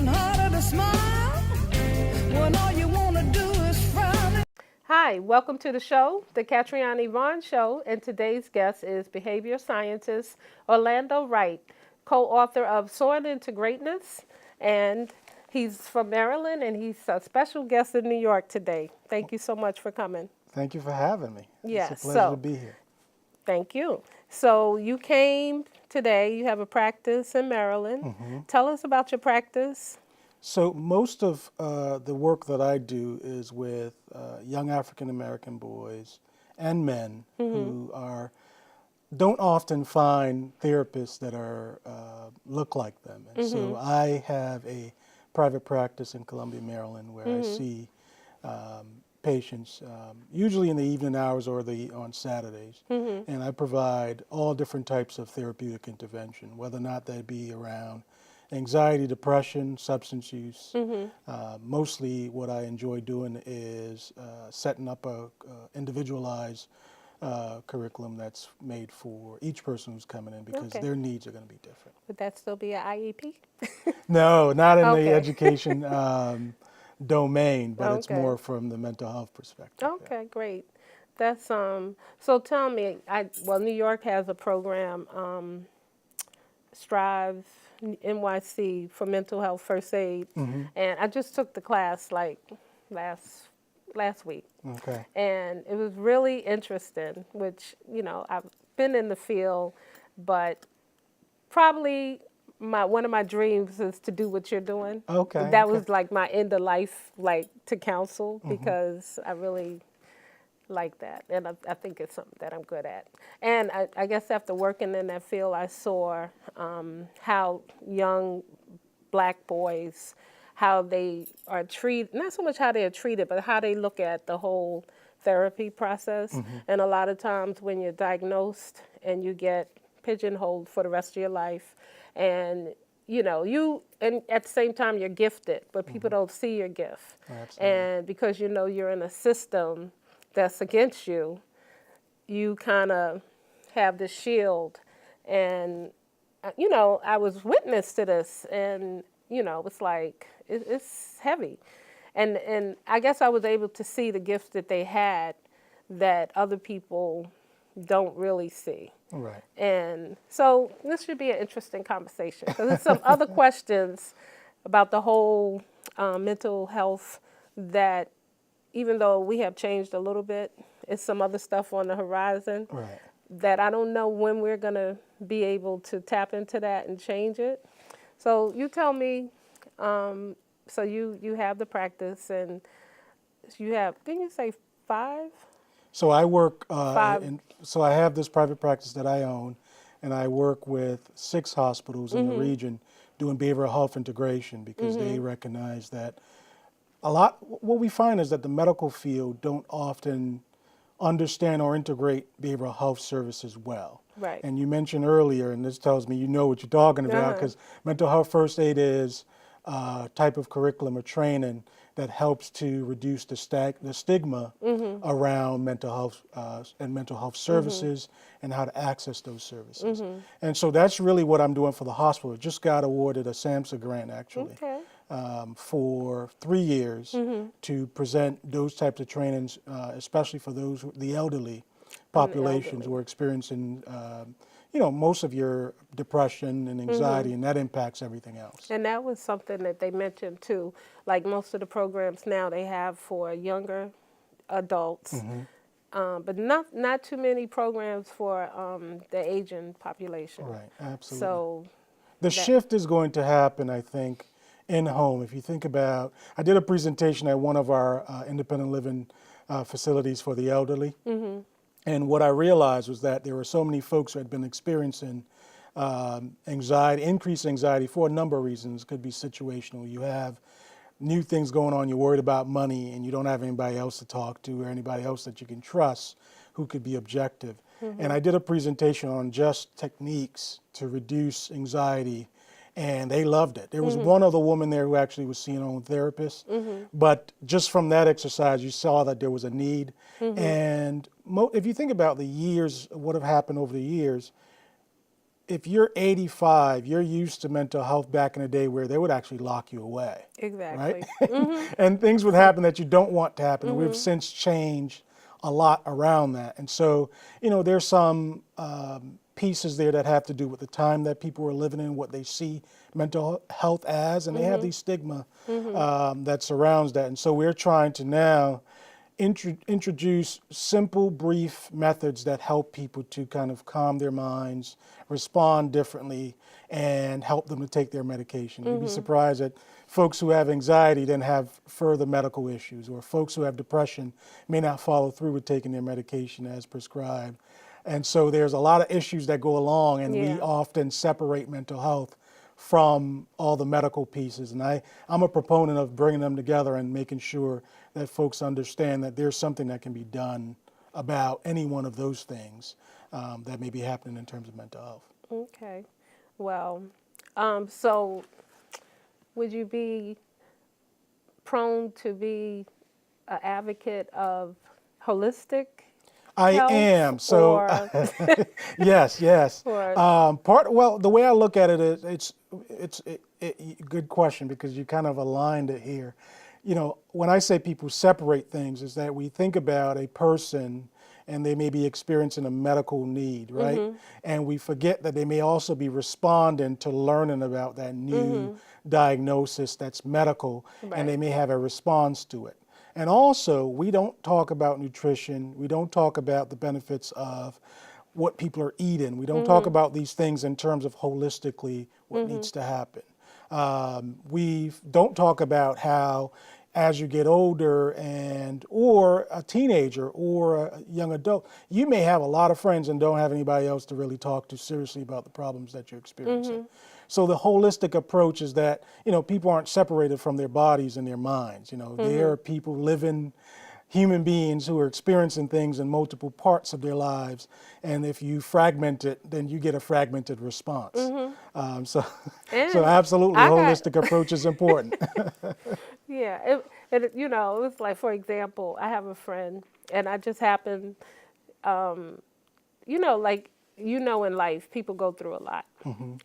working harder to smile when all you want to do is frown. Hi, welcome to the show, the Ketriana Yvonne Show, and today's guest is behavior scientist Orlando Wright, co-author of Soaring into Greatness, and he's from Maryland, and he's a special guest in New York today. Thank you so much for coming. Thank you for having me. Yes, it's a pleasure to be here. Thank you. So you came today, you have a practice in Maryland. Mm-hmm. Tell us about your practice. So most of the work that I do is with young African-American boys and men who don't often find therapists that are look like them. And so I have a private practice in Columbia, Maryland, where I see patients, usually in the evening hours or on Saturdays, and I provide all different types of therapeutic intervention, whether or not they be around anxiety, depression, substance use. Mostly what I enjoy doing is setting up a individualized curriculum that's made for each person who's coming in, because their needs are going to be different. Would that still be an IEP? No, not in the education domain, but it's more from the mental health perspective. Okay, great. That's so tell me, New York has a program, Strive NYC, for mental health first aid, and I just took the class like last week. Okay. And it was really interesting, which, you know, I've been in the field, but probably one of my dreams is to do what you're doing. Okay. That was like my end of life, like to counsel, because I really like that. And I think it's something that I'm good at. And I guess after working in that field, I saw how young black boys, how they are treated, not so much how they are treated, but how they look at the whole therapy process. And a lot of times when you're diagnosed and you get pigeonholed for the rest of your life, and you know, and at the same time you're gifted, but people don't see your gift. Absolutely. And because you know you're in a system that's against you, you kind of have this shield. And you know, I was witness to this, and you know, it's like it's heavy. And I guess I was able to see the gifts that they had that other people don't really see. Right. And so this should be an interesting conversation, because there's some other questions about the whole mental health that, even though we have changed a little bit, it's some other stuff on the horizon that I don't know when we're going to be able to tap into that and change it. So you tell me, so you have the practice, and you have, didn't you say 5? So I work, so I have this private practice that I own, and I work with 6 hospitals in the region doing behavioral health integration, because they recognize that what we find is that the medical field don't often understand or integrate behavioral health services well. Right. And you mentioned earlier, and this tells me you know what you're talking about, because mental health first aid is a type of curriculum or training that helps to reduce the stigma around mental health and mental health services and how to access those services. And so that's really what I'm doing for the hospital. Just got awarded a SAMHSA grant, actually, for 3 years to present those types of trainings, especially for the elderly populations who are experiencing you know, most of your depression and anxiety, and that impacts everything else. And that was something that they mentioned too. Like most of the programs now they have for younger adults, but not too many programs for the aging population. Right, absolutely. So the shift is going to happen, I think, in home. If you think about, I did a presentation at one of our independent living facilities for the elderly. And what I realized was that there were so many folks who had been experiencing anxiety, increased anxiety for a number of reasons. It could be situational. You have new things going on, you're worried about money, and you don't have anybody else to talk to or anybody else that you can trust who could be objective. And I did a presentation on just techniques to reduce anxiety, and they loved it. There was one other woman there who actually was seeing her own therapist, but just from that exercise, you saw that there was a need. And if you think about the years, what have happened over the years, if you're 85, you're used to mental health back in the day where they would actually lock you away. Exactly. Right? And things would happen that you don't want to happen. And we've since changed a lot around that. And so, there's some pieces there that have to do with the time that people are living in, what they see mental health as, and they have these stigma that surrounds that. And so we're trying to now introduce simple, brief methods that help people to kind of calm their minds, respond differently, and help them to take their medication. You'd be surprised that folks who have anxiety then have further medical issues, or folks who have depression may not follow through with taking their medication as prescribed. And so there's a lot of issues that go along, and we often separate mental health from all the medical pieces. And I'm a proponent of bringing them together and making sure that folks understand that there's something that can be done about any one of those things that may be happening in terms of mental health. Okay. Well, so would you be prone to be an advocate of holistic I health, am. So, or yes. Or- The way I look at it is, it's good question, because you kind of aligned it here. When I say people separate things, is that we think about a person and they may be experiencing a medical need, right? And we forget that they may also be responding to learning about that new diagnosis that's medical, and they may have a response to it. And also, we don't talk about nutrition. We don't talk about the benefits of what people are eating. We don't talk about these things in terms of holistically what needs to happen. We don't talk about how, as you get older or a teenager or a young adult, you may have a lot of friends and don't have anybody else to really talk to seriously about the problems that you're experiencing. So the holistic approach is that, people aren't separated from their bodies and their minds. There are people living, human beings who are experiencing things in multiple parts of their lives. And if you fragment it, then you get a fragmented response. So absolutely, holistic approach is important. Yeah, it was like, for example, I have a friend, and I just happened, in life, people go through a lot.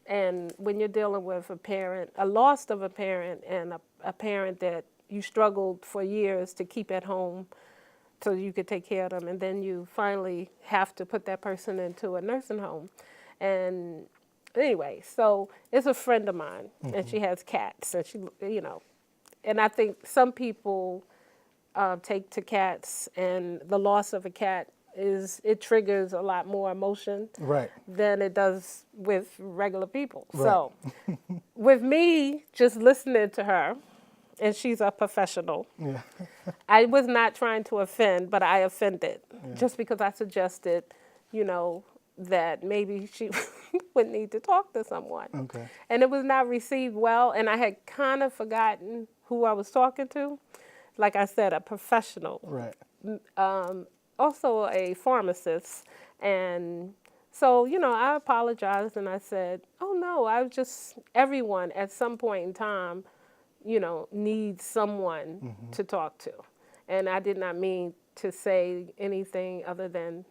And when you're dealing with a loss of a parent, and a parent that you struggled for years to keep at home so you could take care of them, and then you finally have to put that person into a nursing home. And anyway, so it's a friend of mine, and she has cats, and she, and I think some people take to cats, and the loss of a cat it triggers a lot more emotion than it does with regular people. So with me just listening to her, and she's a professional, I was not trying to offend, but I offended just because I suggested, that maybe she would need to talk to someone. And it was not received well, and I had kind of forgotten who I was talking to. Like I said, a professional. Also a pharmacist. And so, I apologized, and I said, oh no, everyone at some point in time, needs someone to talk to. And I did not mean to say anything other than,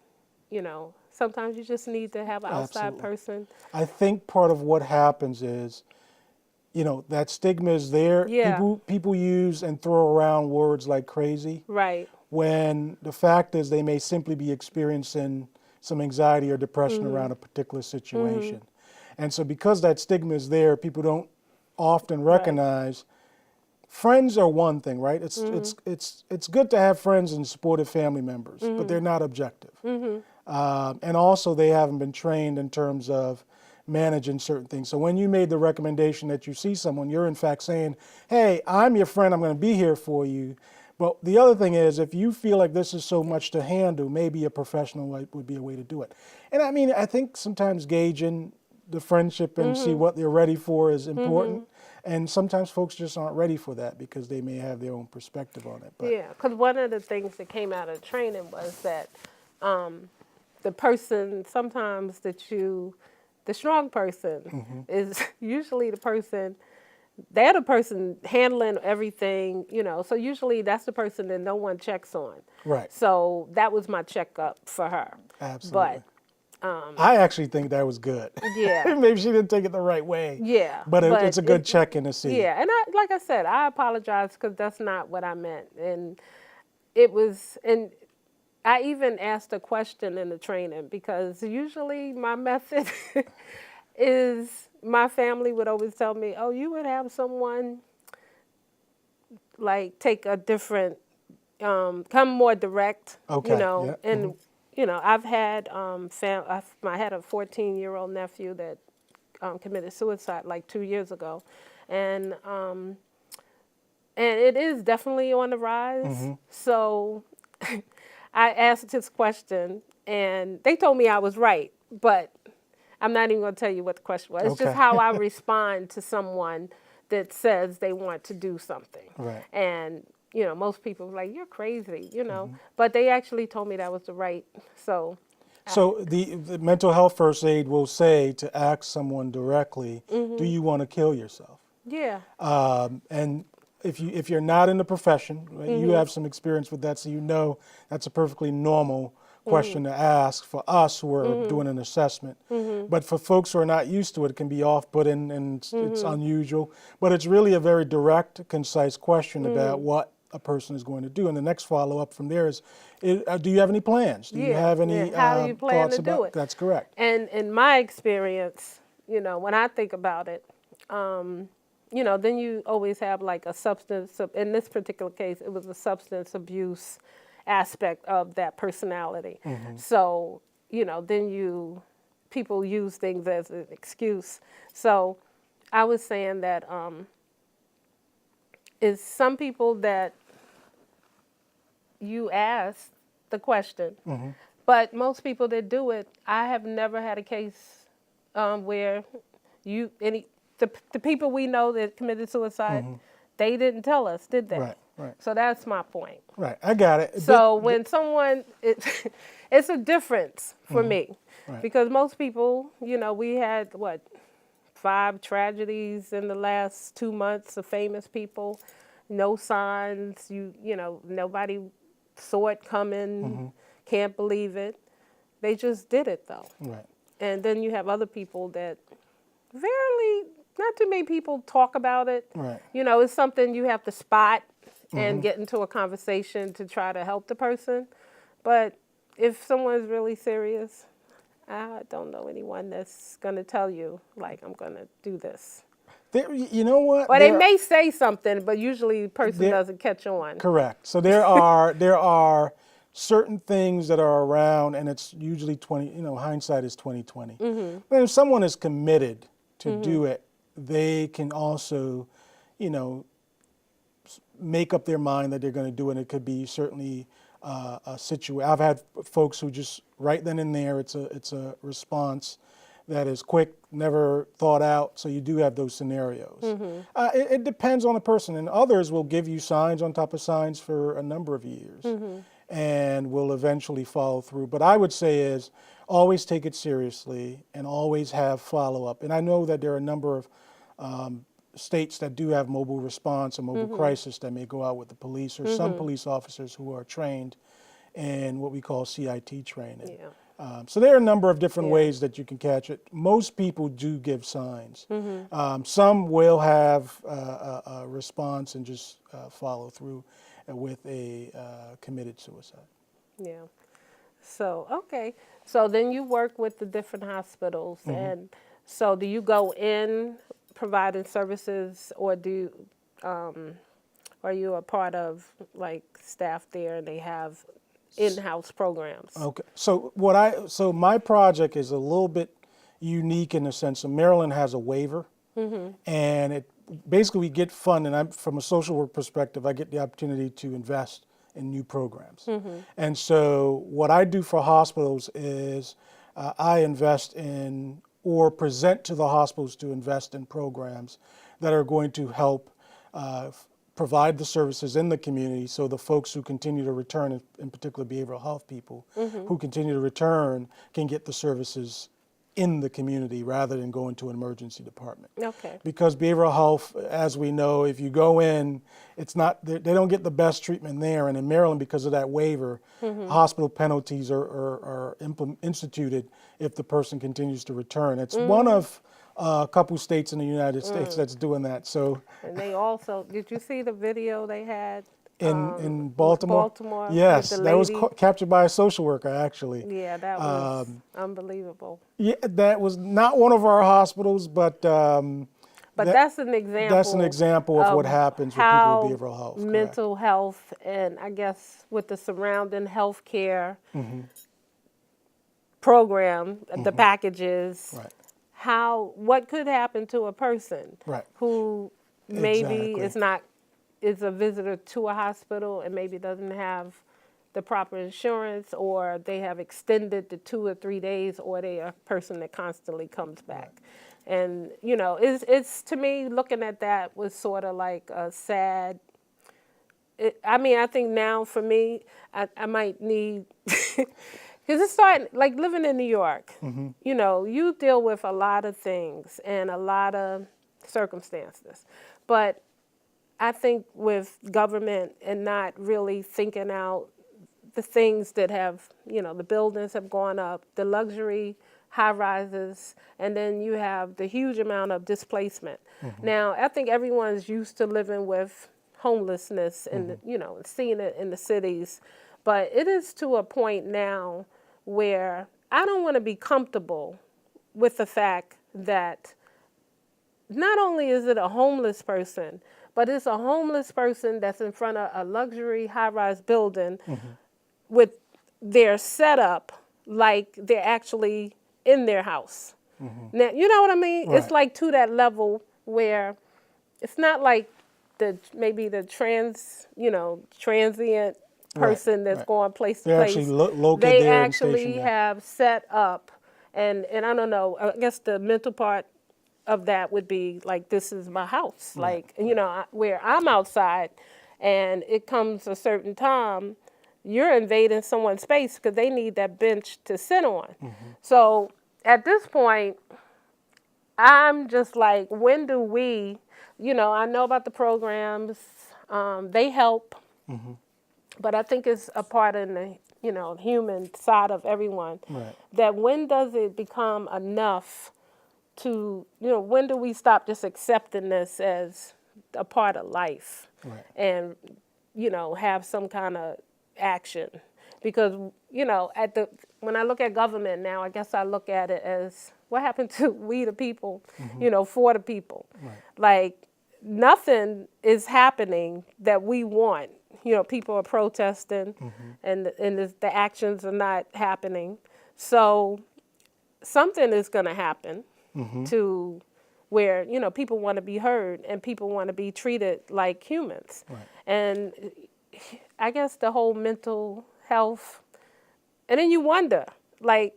sometimes you just need to have an outside person. I think part of what happens is, that stigma is there. People use and throw around words like crazy. When the fact is they may simply be experiencing some anxiety or depression around a particular situation. And so because that stigma is there, people don't often recognize friends are one thing, right? It's good to have friends and supportive family members, but they're not objective. And also they haven't been trained in terms of managing certain things. So when you made the recommendation that you see someone, you're in fact saying, hey, I'm your friend, I'm going to be here for you. But the other thing is, if you feel like this is so much to handle, maybe a professional would be a way to do it. And I think sometimes gauging the friendship and see what they're ready for is important. And sometimes folks just aren't ready for that because they may have their own perspective on it. But because one of the things that came out of training was that the person sometimes the strong person is usually they're the person handling everything, so usually that's the person that no one checks on. So that was my checkup for her. Absolutely. I actually think that was good. Yeah. Maybe she didn't take it the right way. Yeah, But, but it's a good check-in to see. Yeah, and like I said, I apologize because that's not what I meant, and it was, and I even asked a question in the training because usually my method is my family would always tell me, "Oh, you would have someone like take a different, come more direct, Okay, you know." yeah, And you know, I've had I had a 14-year-old nephew that committed suicide like 2 years ago, and it is definitely on the rise. So I asked this question, and they told me I was right, but I'm not even going to tell you what the question was. It's just Okay. how I respond to someone that says they want to do something. Right. And, you know, most people are like, you're crazy, you know. But they actually told me that was the right, so. So the mental health first aid will say to ask someone directly, do you want to kill yourself? Yeah. And if you're not in the profession, right, you have some experience with that, so you know that's a perfectly normal question to ask for us who are doing an assessment. But for folks who are not used to it, it can be off-putting and it's unusual. But it's really a very direct, concise question about what a person is going to do. And the next follow-up from there is, do you have any plans? Do you have any How do you plan thoughts to do about it? That's correct. And in my experience, you know, when I think about it, you know, then you always have like a substance, in this particular case, it was a substance abuse aspect of that personality. So, you know, then people use things as an excuse. So I was saying that is some people that you ask the question, but most people that do it, I have never had a case where the people we know that committed suicide, they didn't tell us, did they? Right, right. So that's my point. Right, I got it. So when someone, it's a difference for me, Right. because most people, you know, we had 5 tragedies in the last 2 months of famous people, no signs, you know, nobody saw it coming, can't believe it. They just did it though. Right. And then you have other people that not too many people talk about it. Right. You know, it's something you have to spot and get into a conversation to try to help the person. But if someone's really serious, I don't know anyone that's going to tell you, like, I'm going to do this. You know what? Or they may say something, but usually the person doesn't catch on. Correct. So there are certain things that are around, and it's usually hindsight is 20/20. But if someone is committed to do it, they can also, make up their mind that they're going to do it. It could be certainly a situation. I've had folks who just right then and there, it's a response that is quick, never thought out. So you do have those scenarios. It depends on the person, and others will give you signs on top of signs for a number of years, and will eventually follow through. But I would say is always take it seriously and always have follow-up. And I know that there are a number of states that do have mobile response or mobile crisis that may go out with the police, or some police officers who are trained in what we call CIT training. Yeah. So there are a number of different ways that you can catch it. Most people do give signs. Some will have a response and just follow through with a committed suicide. Yeah. So, okay. So then you work with the different hospitals. And so do you go in providing services, or are you a part of like staff there and they have in-house programs? Okay. So my project is a little bit unique in the sense of Maryland has a waiver, and it basically we get funded. And from a social work perspective, I get the opportunity to invest in new programs. And so what I do for hospitals is I invest in or present to the hospitals to invest in programs that are going to help provide the services in the community, so the folks who continue to return, in particular behavioral health people, who continue to return can get the services in the community rather than going to an emergency department. Okay. Because behavioral health, as we know, if you go in, it's not, they don't get the best treatment there. And in Maryland, because of that waiver, hospital penalties are instituted if the person continues to return. It's one of a couple states in the United States that's doing that. So, And they also, did you see the video they had? in Baltimore? Baltimore, Yes, with the that was lady. captured by a social worker, actually. Yeah, that was unbelievable. Yeah, that was not one of our hospitals, but But that's an example. that's an example of what happens with people with behavioral health. Correct. Mental health, and I guess with the surrounding health care program, the packages, Right. what could happen to a person Right. who maybe Exactly. is a visitor to a hospital and maybe doesn't have the proper insurance, or they have extended the 2 or 3 days, or they are a person that constantly comes back. And, you know, it's to me, looking at that was sort of like a sad, I mean, I think now for me, I might need, because it's starting, like living in New York, you know, you deal with a lot of things and a lot of circumstances. But I think with government and not really thinking out the things that have, you know, the buildings have gone up, the luxury high rises, and then you have the huge amount of displacement. Now, I think everyone's used to living with homelessness and, you know, seeing it in the cities, but it is to a point now where I don't want to be comfortable with the fact that not only is it a homeless person, but it's a homeless person that's in front of a luxury high-rise building with their setup like they're actually in their house. Now, you know what I mean? Right. It's like to that level where it's not like maybe the transient person that's right. going place to They're place. actually located They there and actually stationed there. have set up, and I don't know, I guess the mental part of that would be like, this is my house. Like, you know, where I'm outside and it comes a certain time, you're invading someone's space because they need that bench to sit on. So at this point, I'm just like, when do we, you know, I know about the programs, they help, but I think it's a part of the, you know, human side of everyone, Right. that when does it become enough to, you know, when do we stop just accepting this as a part of life Right. and, you know, have some kind of action? Because, you know, when I look at government now, I guess I look at it as, what happened to we the people, you know, for the people? Right. Like, nothing is happening that we want. You know, people are protesting and the actions are not happening. So something is going to happen to where, you know, people want to be heard and people want to be treated like humans. Right. And I guess the whole mental health, and then you wonder, like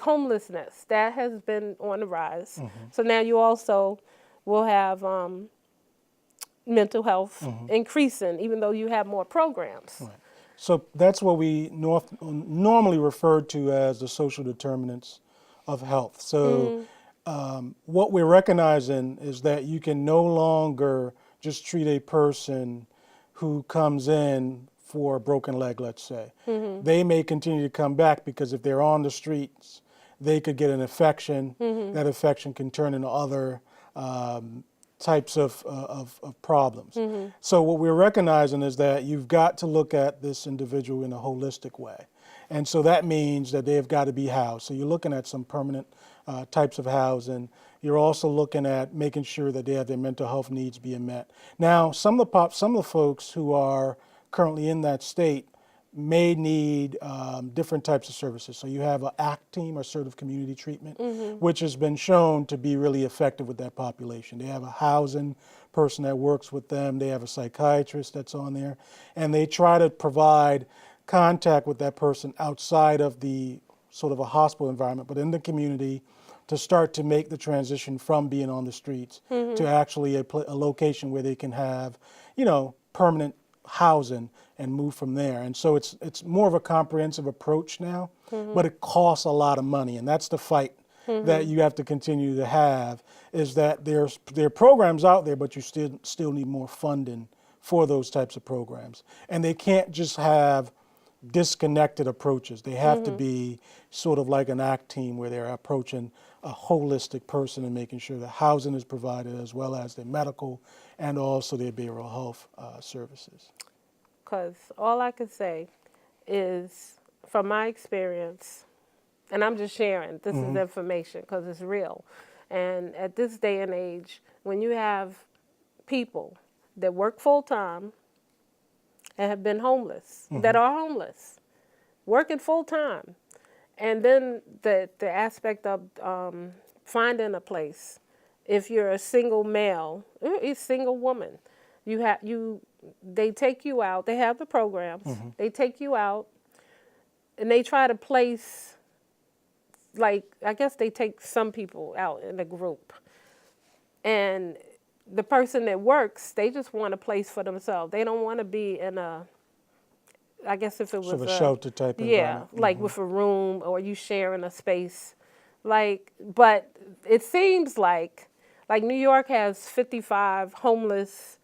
homelessness, that has been on the rise. So now you also will have mental health increasing, even though you have more programs. Right. So that's what we normally refer to as the social determinants of health. So what we're recognizing is that you can no longer just treat a person who comes in for a broken leg, let's say. They may continue to come back because if they're on the streets, they could get an infection. That infection can turn into other types of problems. So what we're recognizing is that you've got to look at this individual in a holistic way. And so that means that they've got to be housed. So you're looking at some permanent types of housing. You're also looking at making sure that they have their mental health needs being met. Now, some of the folks who are currently in that state may need different types of services. So you have an ACT team, or assertive community treatment, which has been shown to be really effective with that population. They have a housing person that works with them. They have a psychiatrist that's on there. And they try to provide contact with that person outside of the sort of a hospital environment, but in the community, to start to make the transition from being on the streets to actually a location where they can have, you know, permanent housing and move from there. And so it's more of a comprehensive approach now, but it costs a lot of money, and that's the fight that you have to continue to have, is that there are programs out there, but you still need more funding for those types of programs. And they can't just have disconnected approaches. They have to be sort of like an ACT team where they're approaching a holistic person and making sure that housing is provided as well as their medical and also their behavioral health services. Because all I can say is, from my experience, and I'm just sharing, this is information because it's real. And at this day and age, when you have people that work full-time and have been homeless, that are homeless, working full-time, and then the aspect of finding a place. If you're a single male, a single woman, they take you out. They have the programs. They take you out, and they try to place, like, I guess they take some people out in a group. And the person that works, they just want a place for themselves. They don't want to be in a, I guess if it was Sort of a shelter type environment. like with a room or you sharing a space. Like, but it seems like New York has 55 homeless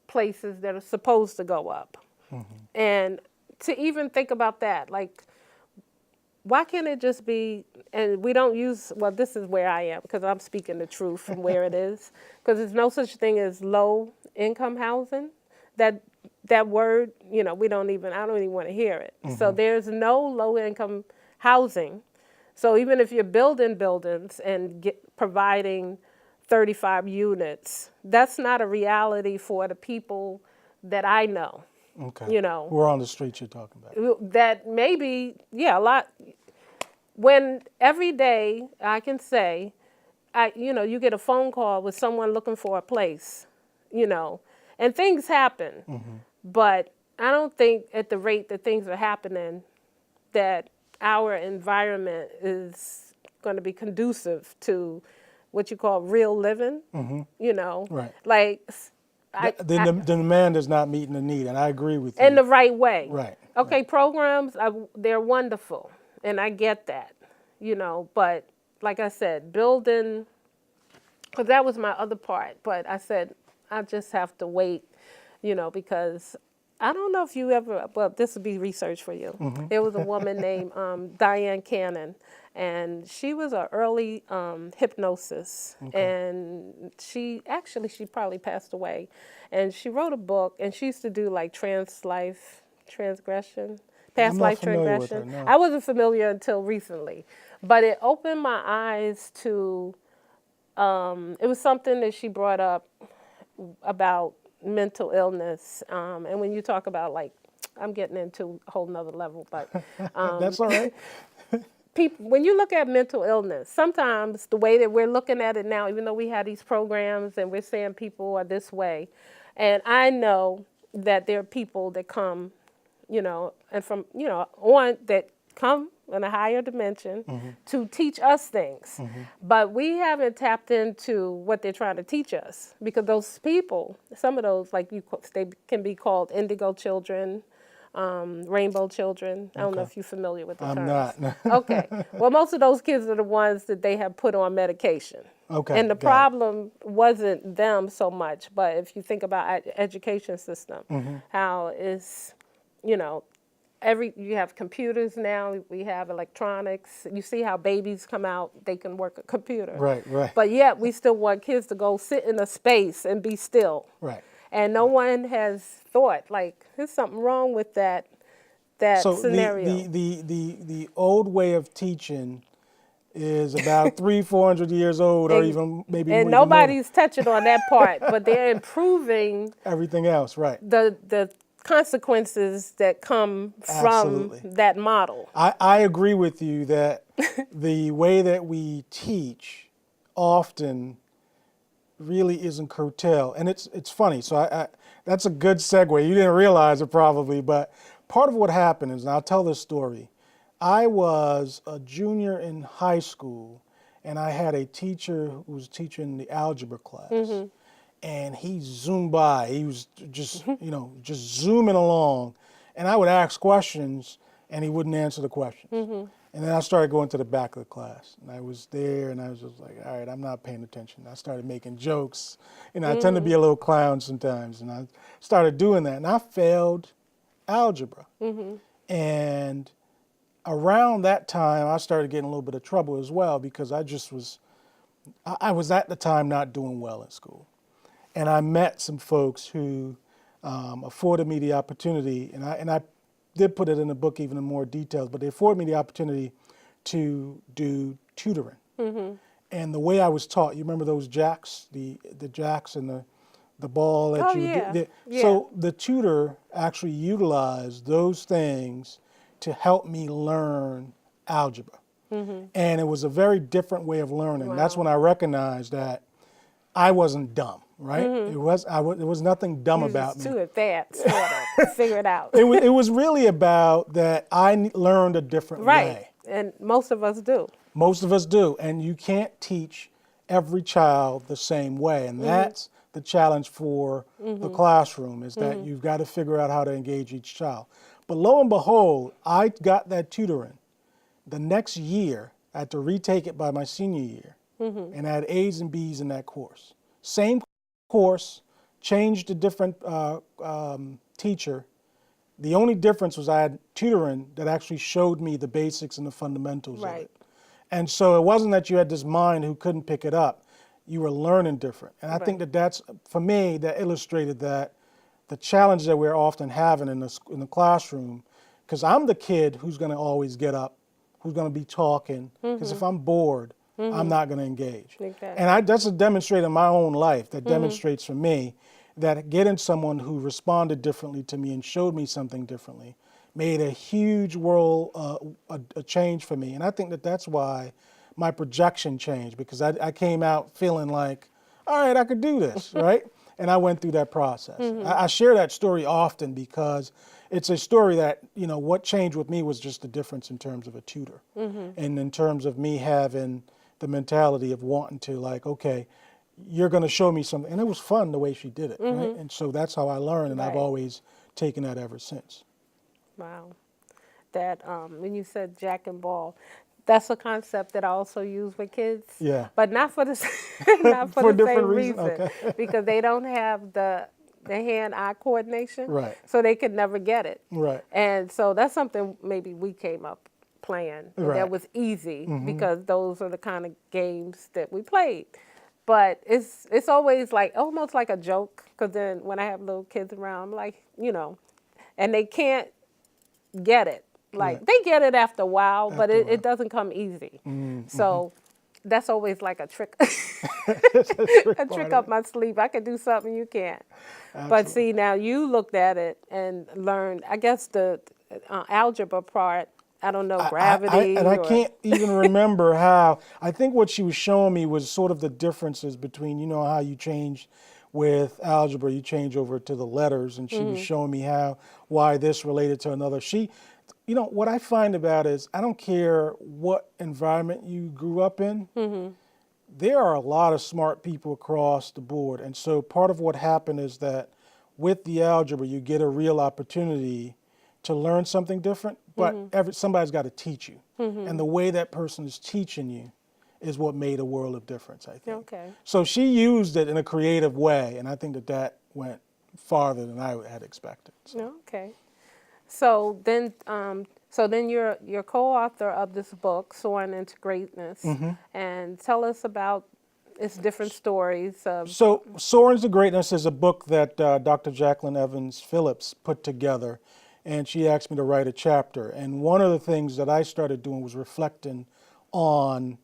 places that are supposed to go up. And to even think about that, like, why can't it just be, and we don't use, well, this is where I am because I'm speaking the truth from where it is, because there's no such thing as low income housing. That word, you know, I don't even want to hear it. So there's no low income housing. So even if you're building buildings and providing 35 units, that's not a reality for the people that I know. Okay. You know, We're on the streets you're talking about. that maybe, a lot. When every day I can say, you get a phone call with someone looking for a place, and things happen. But I don't think at the rate that things are happening that our environment is going to be conducive to what you call real living, Right. Like, the demand is not meeting the need, and I agree with you. in the right way. Right. Okay, right. programs, they're wonderful, and I get that, but like I said, building, because that was my other part, but I said, I just have to wait, because I don't know if you ever, well, this would be research for you. There was a woman named Diane Cannon, and she was an early hypnosis, and she probably passed away, and she wrote a book, and she used to do like past life transgression. No. I wasn't familiar until recently, but it opened my eyes to, it was something that she brought up about mental illness, and when you talk about, like, I'm getting into a whole nother level, but That's all right. people, when you look at mental illness, sometimes the way that we're looking at it now, even though we have these programs and we're saying people are this way, and I know that there are people that come, and from, on that come in a higher dimension to teach us things. But we haven't tapped into what they're trying to teach us, because those people, some of those, like they can be called indigo children, rainbow children. I don't know if you're familiar with the terms. I'm not. Okay. Well, most of those kids are the ones that they have put on medication. Okay. And the problem wasn't them so much, but if you think about our education system, how is, you have computers now, we have electronics. You see how babies come out, they can work a computer. Right. But yet we still want kids to go sit in a space and be still. Right. And no one has thought, like, there's something wrong with that scenario. So the old way of teaching is about 300-400 years old, or even maybe more. And nobody's touching on that part, but they're improving everything else, right? The consequences that come from that model. I agree with you that the way that we teach often really isn't curtailed, and it's funny. So I that's a good segue. You didn't realize it probably, but part of what happened is, and I'll tell this story. I was a junior in high school, and I had a teacher who was teaching the algebra class. And he zoomed by. He was just, just zooming along. And I would ask questions, and he wouldn't answer the questions. And then I started going to the back of the class. And I was there, and I was just like, all right, I'm not paying attention. I started making jokes. You know, I tend to be a little clown sometimes. And I started doing that. And I failed algebra. And around that time, I started getting a little bit of trouble as well, because I was at the time not doing well in school. And I met some folks who afforded me the opportunity, and I did put it in the book even in more details, but they afforded me the opportunity to do tutoring. And the way I was taught, you remember those jacks, the jacks and the ball that So the tutor actually utilized those things to help me learn algebra. And it was a very different way of learning. Wow. That's when I recognized that I wasn't dumb, right? There was nothing dumb about me. Too advanced, sort of, figure it out. It was really about that I learned a different way. And most of us do. Most of us do. And you can't teach every child the same way. And that's the challenge for the classroom, is that you've got to figure out how to engage each child. But lo and behold, I got that tutoring. The next year, I had to retake it by my senior year, and I had A's and B's in that course. Same course, changed a different teacher. The only difference was I had tutoring that actually showed me the basics and the fundamentals of it. And so it wasn't that you had this mind who couldn't pick it up. You were learning different. And I think that's, for me, that illustrated that the challenge that we're often having in the classroom, because I'm the kid who's going to always get up, who's going to be talking, because if I'm bored, I'm not going to engage. And that's a demonstration in my own life that demonstrates for me that getting someone who responded differently to me and showed me something differently made a huge a change for me. And I think that that's why my projection changed, because I came out feeling like, all right, I could do this, right? And I went through that process. I share that story often because it's a story that, you know, what changed with me was just the difference in terms of a tutor. And in terms of me having the mentality of wanting to, like, okay, you're going to show me something. And it was fun the way she did it, right? And so that's how I learned, and I've always taken that ever since. Wow. That, when you said jack and ball, that's a concept that I also use with kids. Yeah. But not for the, not for the same reason. Okay. Because they don't have the hand-eye coordination. Right. So they could never get it. Right. And so that's something maybe we came up playing. Right. That was easy because those are the kind of games that we played. But it's always like, almost like a joke, because then when I have little kids around, I'm like, you know, and they can't get it. Like, they get it after a while, but it doesn't come easy. So that's always like a trick, a trick up my sleeve. I can do something you can't. But see, now you looked at it and learned, I guess the algebra part, I don't know, gravity. I can't even remember how. I think what she was showing me was sort of the differences between, you know, how you change with algebra, you change over to the letters, and she was showing me why this related to another. You know, what I find about it is, I don't care what environment you grew up in, there are a lot of smart people across the board. And so part of what happened is that with the algebra, you get a real opportunity to learn something different, but somebody's got to teach you. And the way that person is teaching you is what made a world of difference, I think. Okay. So she used it in a creative way, and I think that went farther than I had expected. So. Okay. So then you're co-author of this book, Soaring into Greatness, and tell us about its different stories. So Soaring into Greatness is a book that Dr. Jacqueline Evans Phillips put together, and she asked me to write a chapter. And one of the things that I started doing was reflecting on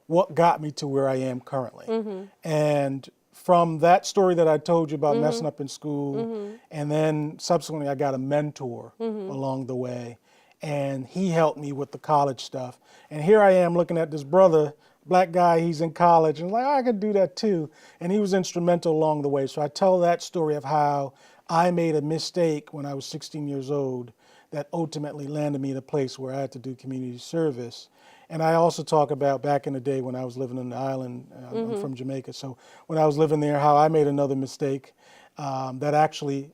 what got me to where I am currently. And from that story that I told you about messing up in school, and then subsequently I got a mentor along the way, and he helped me with the college stuff. And here I am looking at this brother, black guy, he's in college, and like, I could do that too. And he was instrumental along the way. So I tell that story of how I made a mistake when I was 16 years old that ultimately landed me in a place where I had to do community service. And I also talk about back in the day when I was living on the island. I'm from Jamaica, so when I was living there, how I made another mistake that actually,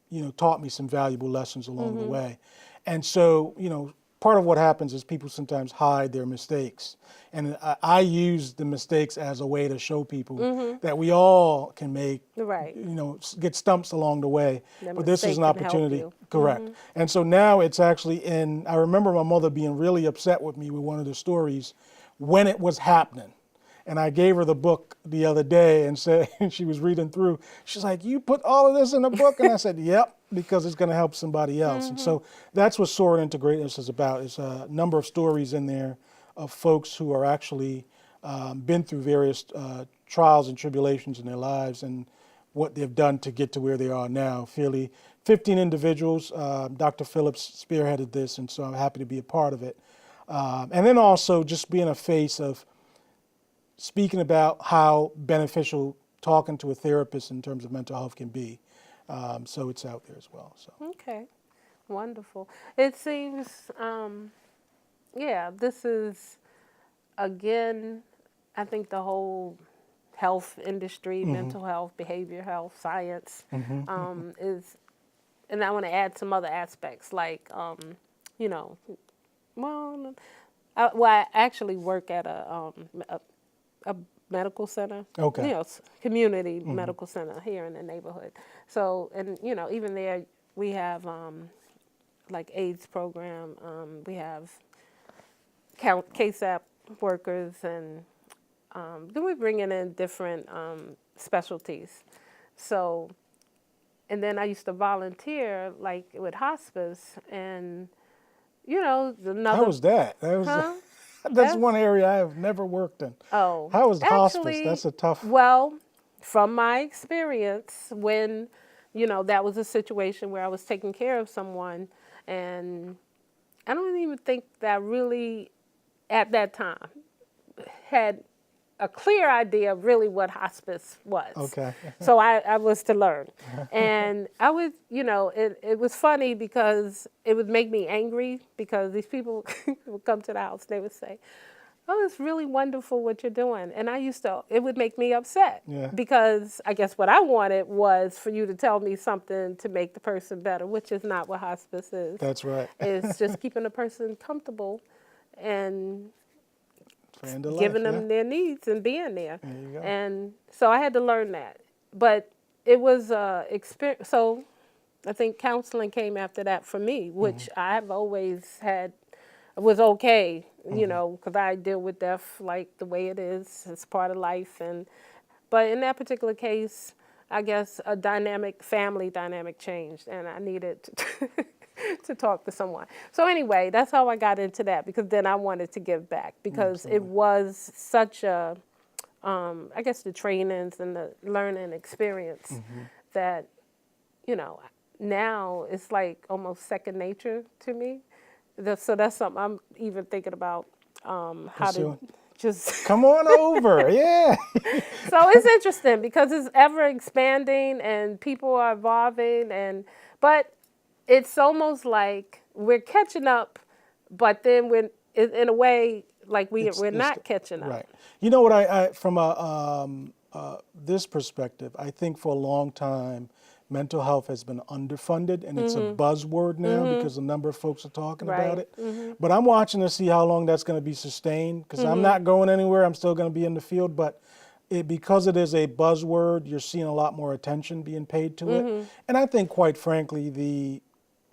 you know, taught me some valuable lessons along the way. And so, you know, part of what happens is people sometimes hide their mistakes. And I use the mistakes as a way to show people that we all can make, Right. get stumps along the way. That But this is mistake an can help opportunity. you. Correct. And so now it's actually I remember my mother being really upset with me with one of the stories when it was happening. And I gave her the book the other day and said, she was reading through, she's like, you put all of this in the book? And I said, yep, because it's going to help somebody else. And so that's what Soaring into Greatness is about. It's a number of stories in there of folks who are actually been through various trials and tribulations in their lives and what they've done to get to where they are now. 15 individuals. Dr. Phillips spearheaded this, and so I'm happy to be a part of it. And then also just being a face of speaking about how beneficial talking to a therapist in terms of mental health can be. So it's out there as well. So. Okay, wonderful. It seems, this is, again, I think the whole health industry, mental health, behavior health, science is, and I want to add some other aspects like, I actually work at a medical center. Okay. Community medical center here in the neighborhood. So, and even there we have like AIDS program. We have KSAP workers, and then we bring in different specialties. So, and then I used to volunteer like with hospice, and another. How was that? That's one area I have never worked in. Oh, how was hospice? actually, That's a tough. Well, from my experience, when that was a situation where I was taking care of someone, and I don't even think that I really, at that time, had a clear idea of really what hospice was. Okay. So I was to learn. And I would, it was funny because it would make me angry because these people would come to the house, they would say, oh, it's really wonderful what you're doing. And it would make me upset because I guess what I wanted was for you to tell me something to make the person better, which is not what hospice is. That's right. It's just keeping the person comfortable and life, giving them their needs and being there. There you go. And so I had to learn that. But it was experience. So I think counseling came after that for me, which I have always had, was okay, because I deal with death like the way it is. It's part of life. But in that particular case, I guess a family dynamic changed, and I needed to talk to someone. So anyway, that's how I got into that, because then I wanted to give back, because it was such a, I guess the trainings and the learning experience that, now it's like almost second nature to me. So that's something I'm even thinking about, how to just come on over. Yeah. So it's interesting because it's ever expanding and people are evolving, but it's almost like we're catching up, but then we're in a way like we're not catching up. Right. You know what I from this perspective, I think for a long time mental health has been underfunded, and it's a buzzword now because a number of folks are talking about it. But I'm watching to see how long that's going to be sustained, because I'm not going anywhere. I'm still going to be in the field, but because it is a buzzword, you're seeing a lot more attention being paid to it. And I think, quite frankly,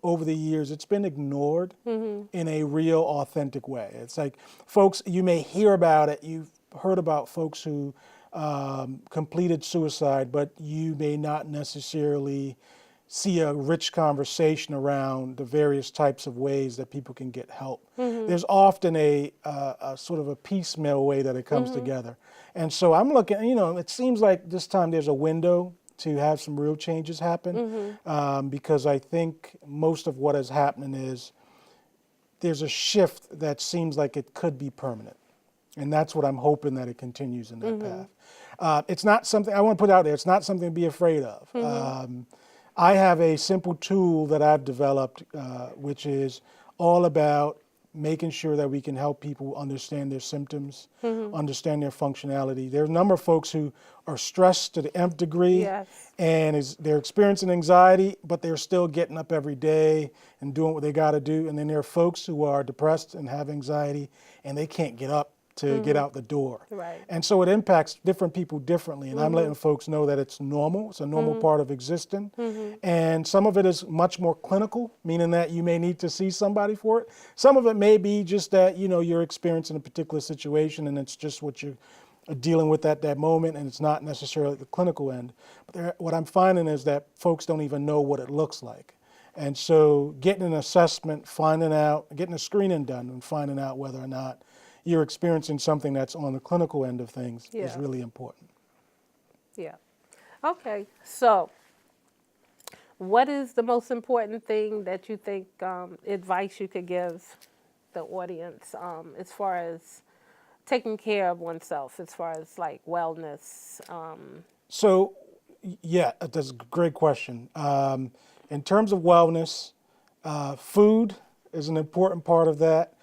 over the years, it's been ignored in a real, authentic way. It's like, folks, you may hear about it. You've heard about folks who completed suicide, but you may not necessarily see a rich conversation around the various types of ways that people can get help. There's often a sort of a piecemeal way that it comes together. And so I'm looking, it seems like this time there's a window to have some real changes happen, because I think most of what is happening is there's a shift that seems like it could be permanent. And that's what I'm hoping, that it continues in that path. It's not something, I want to put out there, it's not something to be afraid of. I have a simple tool that I've developed, which is all about making sure that we can help people understand their symptoms, understand their functionality. There's a number of folks who are stressed to the nth degree, Yes. and they're experiencing anxiety, but they're still getting up every day and doing what they got to do. And then there are folks who are depressed and have anxiety, and they can't get up to get out the door. Right. And so it impacts different people differently. And I'm letting folks know that it's normal. It's a normal part of existing. And some of it is much more clinical, meaning that you may need to see somebody for it. Some of it may be just that, you're experiencing a particular situation and it's just what you're dealing with at that moment, and it's not necessarily the clinical end. But what I'm finding is that folks don't even know what it looks like. And so getting an assessment, getting a screening done and finding out whether or not you're experiencing something that's on the clinical end of things is really important. Yeah. Okay. So, what is the most important thing that you think advice you could give the audience as far as taking care of oneself, as far as like wellness? So, yeah, that's a great question. In terms of wellness, food is an important part of that.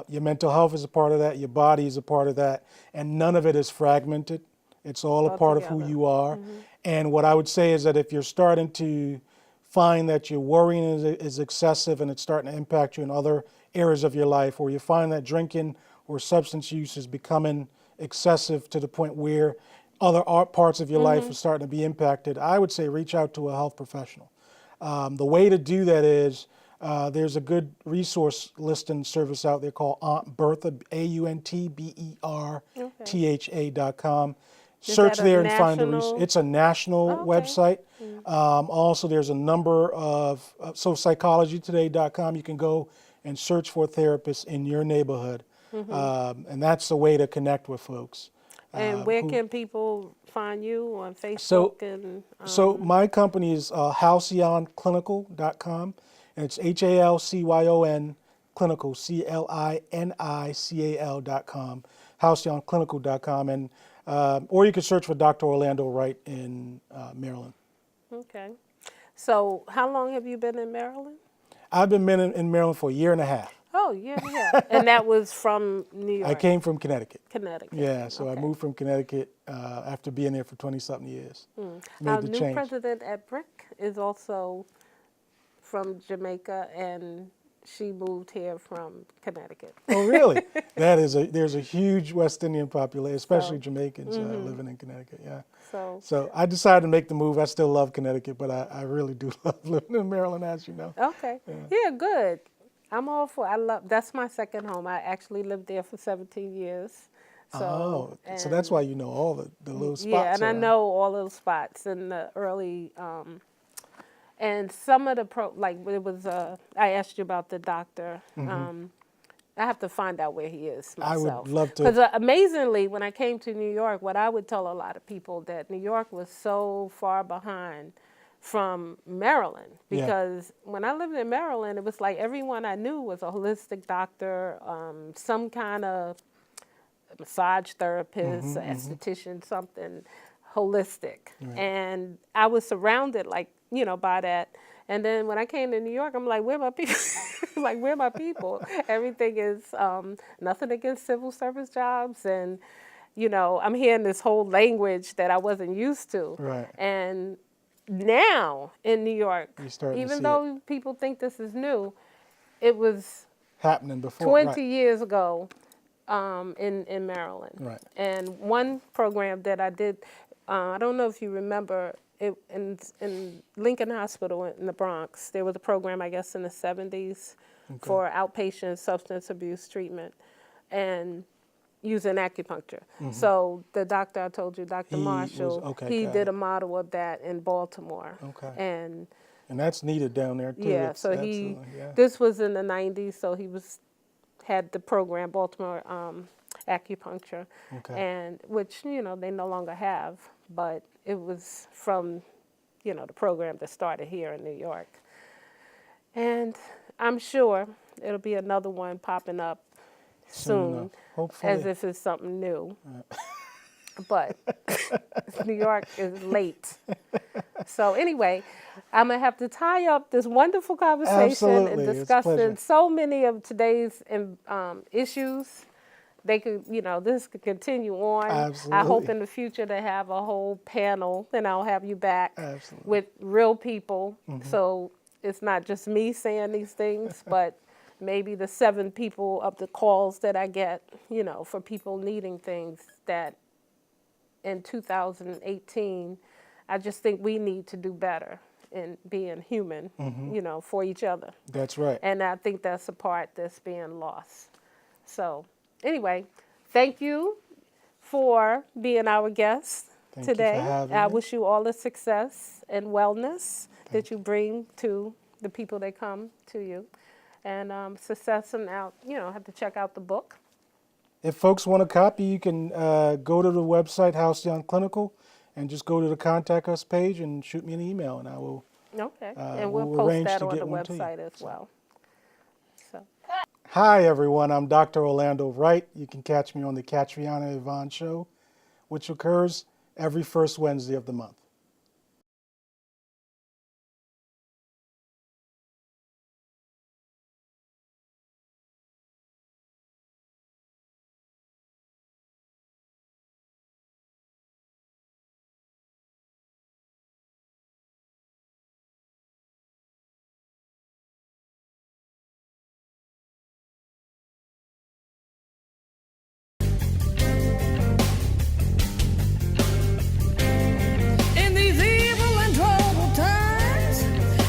Your mental health is a part of that. Your body is a part of that. And none of it is fragmented. It's all a part of who you are. And what I would say is that if you're starting to find that your worrying is excessive and it's starting to impact you in other areas of your life, or you find that drinking or substance use is becoming excessive to the point where other parts of your life are starting to be impacted, I would say reach out to a health professional. The way to do that is there's a good resource listing service out there called Aunt Bertha, AuntBertha.com. Search there and find the resource. It's a national website. Also, there's a number of, so psychologytoday.com, you can go and search for therapists in your neighborhood. And that's the way to connect with folks. And where can people find you on Facebook? So my company is halcyonclinical.com, and it's HALCYON clinical, CLINICAL.com, halcyonclinical.com, and or you can search for Dr. Orlando Wright in Maryland. Okay. So how long have you been in Maryland? I've been in Maryland for a year and a half. Oh, yeah. And that was from New York? I came from Connecticut. Connecticut. Yeah, so I moved from Connecticut after being there for 20-something years. Our new president at Brick is also from Jamaica, and she moved here from Connecticut. Oh, really? There's a huge West Indian population, especially Jamaicans living in Connecticut, yeah. So I decided to make the move. I still love Connecticut, but I really do love living in Maryland, as you know. Okay. Yeah, good. I'm all for it. That's my second home. I actually lived there for 17 years. So that's why you know all the little spots. Yeah, and around. I know all those spots in the early, and some of the it was, I asked you about the doctor. I have to find out where he is myself. I would love to. Because amazingly, when I came to New York, what I would tell a lot of people that New York was so far behind from Maryland, because when I lived in Maryland, it was like everyone I knew was a holistic doctor, some kind of massage therapist, esthetician, something holistic. And I was surrounded by that. And then when I came to New York, I'm like, where are my people? Where are my people? Everything is nothing against civil service jobs. And, I'm hearing this whole language that I wasn't used to. Right. And now in New York, even though people think this is new, it was happening before 20 years ago in Maryland. Right. And one program that I did, I don't know if you remember, in Lincoln Hospital in the Bronx, there was a program, I guess, in the 70s for outpatient substance abuse treatment and using acupuncture. So the doctor I told you, Dr. Marshall, he did a model of that in Baltimore. Okay. And that's needed down there too. Yeah, so this was in the 90s, so he had the program, Baltimore acupuncture, and which, they no longer have, but it was from, the program that started here in New York. And I'm sure it'll be another one popping up soon, hopefully, as if it's something new. But New York is late. So anyway, I'm going to have to tie up this wonderful conversation Absolutely. and It's a discussing pleasure. so many of today's issues. They could, this could continue on. Absolutely. I hope in the future to have a whole panel, and I'll have you back Absolutely. with real people. So it's not just me saying these things, but maybe the 7 people of the calls that I get, for people needing things that in 2018, I just think we need to do better in being human, for each other. That's right. And I think that's a part that's being lost. So anyway, thank you for being our guest Thank you for today. having I me. wish you all the success and wellness that you bring to the people that come to you. And success, and out, have to check out the book. If folks want a copy, you can go to the website, House Young Clinical, and just go to the contact us page and shoot me an email, and I will. Okay, and we'll we'll post arrange that to on get the one to you. website as well. So, Hi, everyone. I'm Dr. Orlando Wright. You can catch me on the Ketriana Yvonne Show, which occurs every first Wednesday of the month. In these evil and troubled times,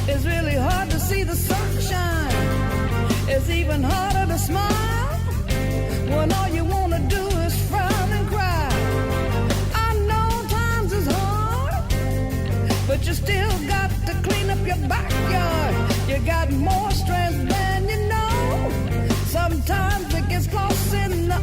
it's really hard to see the sunshine. It's even harder to smile when all you want to do is frown and cry. I know times is hard, but you still got to clean up your backyard. You got more strength than you know. Sometimes it gets lost in the